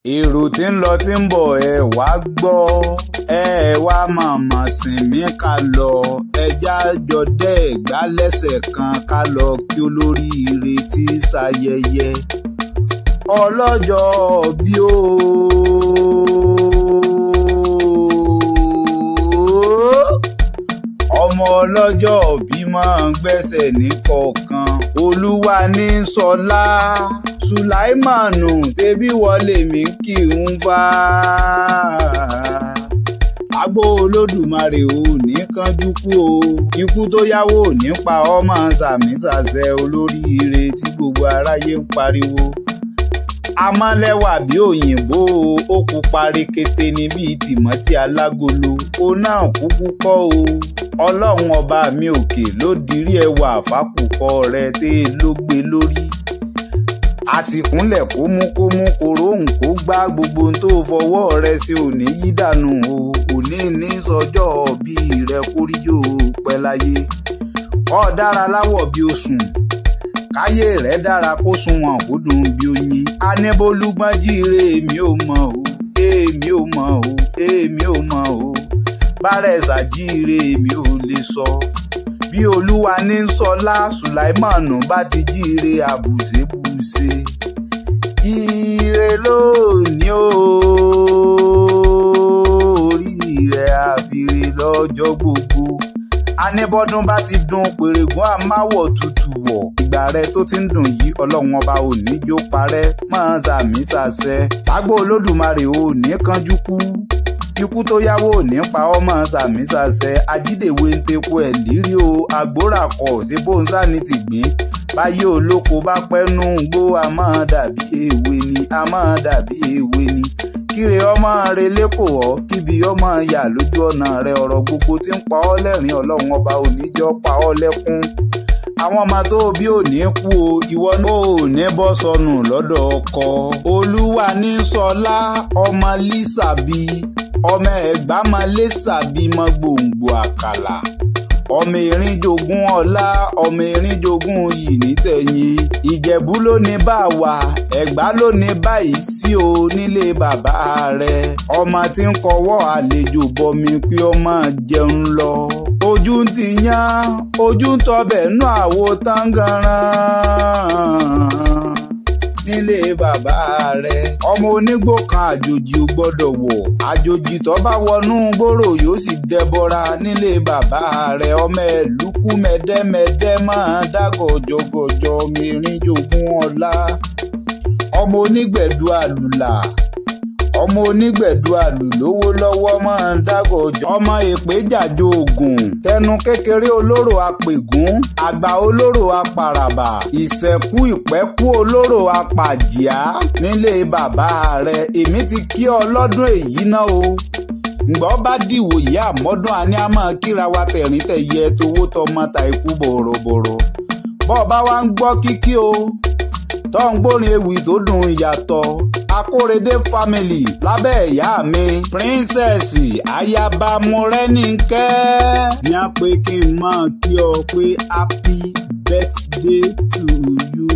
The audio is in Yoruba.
èrò tí ń lọ tí ń bọ̀ ẹ wá gbọ́ ẹ wá màmá sìn mí ká lọ ẹjá jọ dẹ́ ẹ̀gbá lẹ́sẹ̀ kan ká lọ kí olóríire tí ṣayẹyẹ ọlọ́jọ́ bí ó. ọmọ ọlọ́jọ́ bí máa ń gbẹ́sẹ̀ ní kọ̀ọ̀kan olúwa ní sọlá sùláìmánù tẹ́bí wọlé mi kì í ń bá àgbo olódùmarè ò ní kánjú kú o ikú tó yáwó ò ní pa ọmọ sàmì sàṣẹ olóríire tí gbogbo aráyé ń pariwo amálẹ́wà bí òyìnbó ó pupa rekete ní bíi tìmọ́tì alágolo ó náà kúkú kọ́ o ọlọ́run ọba mi òkè ló dirí ẹwà fákùkọ rẹ tẹ́ ló gbé lórí àsìkúnlẹ̀ kó mú kòróhùn kó gbá gbogbo ohun tó fọwọ́ rẹ sí òní yí dànù o òní ní sọjọ́ bí rẹ kórìjò pẹ́ láyé ó dára láwọ̀ bí oṣùn káyé rẹ̀ dára kó sunwọ̀n kó dùn bí oyin anébólúgbọ́n jíire èmi ò mọ̀ o èmi ò mọ̀ o èmi ò mọ̀ o bárẹ̀sà jíire èmi ò lè sọ bí olúwa ní sọlá sùláìmánù bá ti jíire àbùsébùsé ire lónìí o orí rẹ̀ àfìrè lọ́jọ́ gbogbo anibọ́dún bá ti dún pèrègùn àmáwọ̀ tutù wọ̀ ìgbà rẹ tó ti ń dùn yìí ọlọ́run ọba ò ní jó parẹ́ máa sàmì sàṣẹ àgbo olódùmarè ò ní kánjú kú ikú tó yáwó ò ní pa ọmọ sàmì sàṣẹ ajídèwé ń tepo ẹ̀ lírí o agbórakọ̀ sí bóńsá ní tìgbín báyé olóko bá pẹ́nu gbó a máa dàbí èwe ni a máa dàbí èwe ni kíre ọmọ rẹ lẹ́kọ̀ọ́ ọ́ kíbi ọmọ yà lójú ọ̀nà rẹ ọ̀rọ̀ gbogbo tí ń pa ọ́ lẹ́rìn ọlọ́run ọba ò ní jọ́ pa ọ́ lẹ́kún àwọn ọmọ tó bí ò ní kú o ìwọ ní ò ní bọ́ sọnù lọ́dọ̀ ọkọ olúwa ní sọlá ọmọ lísàbí ọmọ ẹ̀gbámọ lẹ́sàbí mọ gbòǹgbò àkàlà ọmọ erin jogún ọlá ọmọ erin jogún yìí nítẹ̀yìn ìjẹ̀bú ló ní bá wà ẹ̀gbá ló ní báyìí sí o nílé bàbá rẹ̀ ọmọ tí ń kọwọ́ àlejò bọmi pé ọmọ jẹun lọ ojú ń ti yán ojú ń tọbẹ̀ nú àwo tangaran nílé bàbá rẹ̀ ọmọ onígbò kan àjòjì ò gbọ́dọ̀ wọ̀ àjòjì tó bá wọnú gbòòrò yóò sì dẹbọra nílé bàbá rẹ̀ ọmọ ẹlùkù mẹdẹmẹdẹ máa dá gọjọgọjọ mìírín jogún ọlá ọmọ onígbẹ̀dú àlùlà ọmọ onígbẹ̀dú àlùlówó lọ́wọ́ máa ń dágọ̀jọ́ ọmọ èpè jàjò ògùn tẹnu kékeré olóró apègún àgbà olóró apàràbà ìṣẹ̀kú ìpẹ́kú olóró apàjìá nílé bàbá rẹ̀ èmi ti kí ọ lọ́dún èyí náà o ǹgbọ́ bá dìwò yá àmọ́dún àní a máa kíra wa tẹ̀rín tẹ̀yẹ towó tọmọ ta ikú bọ̀rọ̀bọ̀rọ̀ bọ́ọ̀ bá wa ń gbọ́ kíkí o tó ń gbórin ewì tó dùn yàtọ̀ akórèdé family lábẹ́ ìyá mi princess ayaba Mọ́rẹ́níkẹ́ ní a pé kí n máa kí ọ pé happy birthday to you.